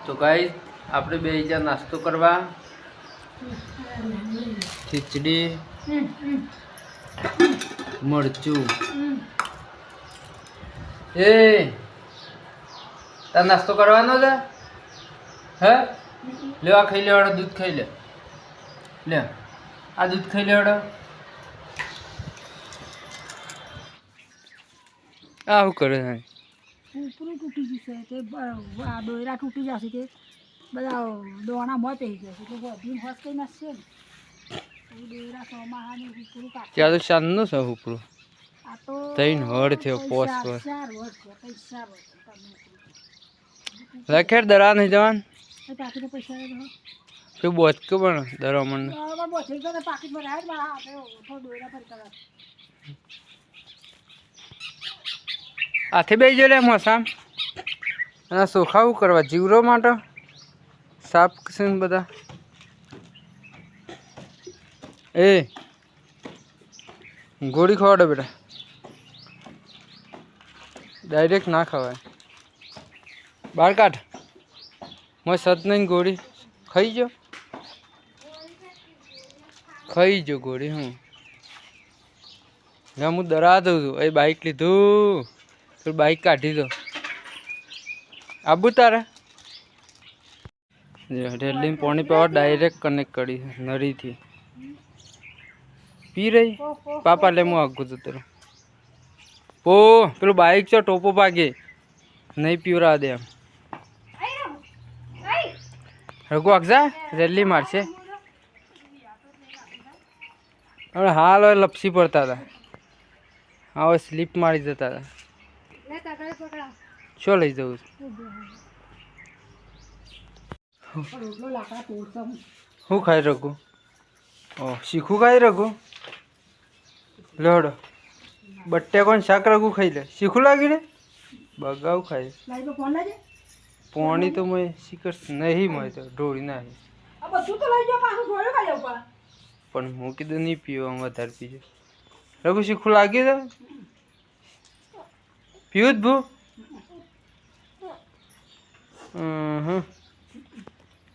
તો ગાઈસ આપણે બે જા નાસ્તો કરવા ખીચડી મરચું એ તાર નાસ્તો કરવાનો છે હે લે આ ખાઈ લેવાડો દૂધ ખાઈ લે લે આ દૂધ ખાઈ લેવાડો આ શું કરે છે ઉપરું તૂટી જશે તે આ દોયરા તૂટી જશે તે બધા દોણા મોત થઈ જશે એટલે બધી હોશ કઈ નાખશે ને દોયરા સોમાહાની ઉપરું કાઢ ત્યાં તો શાનનું છે ઉપરું આ તો તૈન હળ થયો પોસ પર 4 વર્ષ પૈસા લખેર દરા નહીં જવાન પાકીટ પૈસા દો શું બોત કે પણ દરા મન બોથે તો પાકીટ માં રાડ માં આ તો દોયરા પર કરા આથી બે જો લે મોસામ અને સોખાવું કરવા જીવરો માટે સાફ છે બધા એ ગોળી ખવાડો બેટા ડાયરેક્ટ ના ખવાય બહાર કાઢ મોય સત નહીં ગોળી ખાઈ જો ગોળી હું હું દરા દઉં છું એ બાઈક લીધું તો બાઈક કાઢી દો આબુ તારે રેલી પાણી પાવા ડાયરેક્ટ કનેક્ટ કરી નળીથી પી રહી પાપા લે હું આગું છું તારું પો પેલું બાઈક છે ટોપો પાગે નહીં પીવરા દે એમ રઘુ આગજા રેલી મારશે હવે હાલ હવે લપસી પડતા હતા હવે સ્લીપ મારી જતા હતા શું લઈ જવું શું ખાઈ રઘુ ઓ શીખું ખાઈ રઘુ લડો બટ્ટે કોણ શાક રઘુ ખાઈ લે શીખું લાગી રે બગાવ ખાઈ પોણી તો મેં શીખર નહીં મળે તો ઢોળી નાખી પણ હું કીધું નહીં પીવું વધારે પીજો રઘુ શીખું લાગી છે પીવું જ ભૂ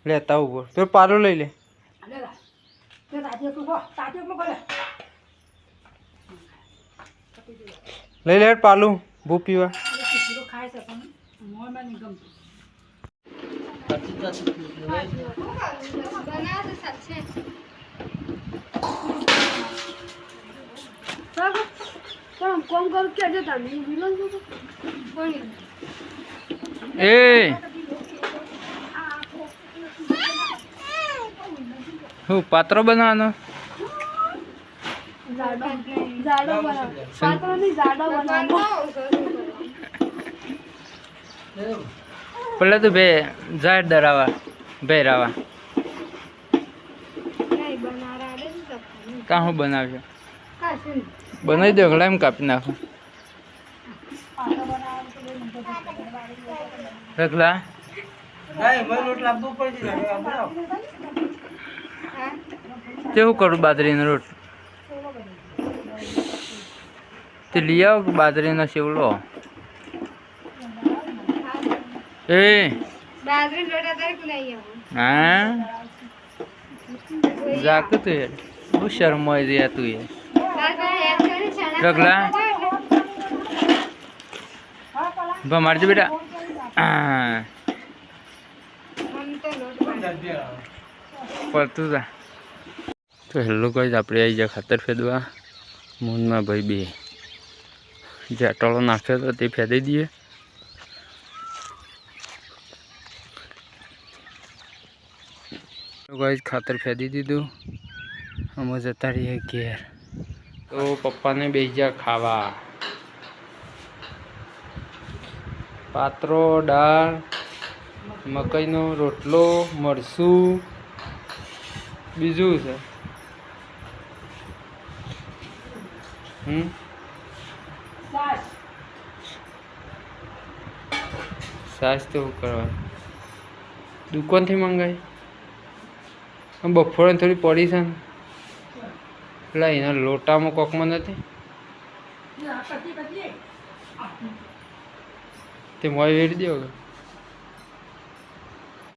લેતા ઉપર તો પાલો લઈ લે લઈ લે પાલું ભૂ પીવા કોમ કરું કે તમે એ હું પાત્રો બનાવવાનો પેલા તો બે ઝાડ દરાવા ભેરાવા કાં હું બનાવજો બનાવી દો ઘણા એમ કાપી નાખો રખલા કેવું કરું બાજરીનો રોટ તે લઈ આવો બાજરીનો સેવલો એ હા જાક તું યાર બહુ શરમ હોય તું યાર રખલા મારજો બેટા પડતું તા તો હેલો ગાઈસ આપણે આવી જાય ખાતર ફેદવા મૂનમાં ભાઈ બે જે અટલો નાખ્યો હતો તે ફેદી દઈએ ગાઈસ ખાતર ફેદી દીધું અમે જતા રહીએ ઘેર તો પપ્પાને બેસી જા ખાવા પાત્રો દાળ મકાઈનો રોટલો મરસું બીજું છે સાસ તો કરવા દુકાનથી મંગાવી બફોરે થોડી પડી છે ને પેલા એના લોટામાં કોકમાં નથી તે મોય વેરી દો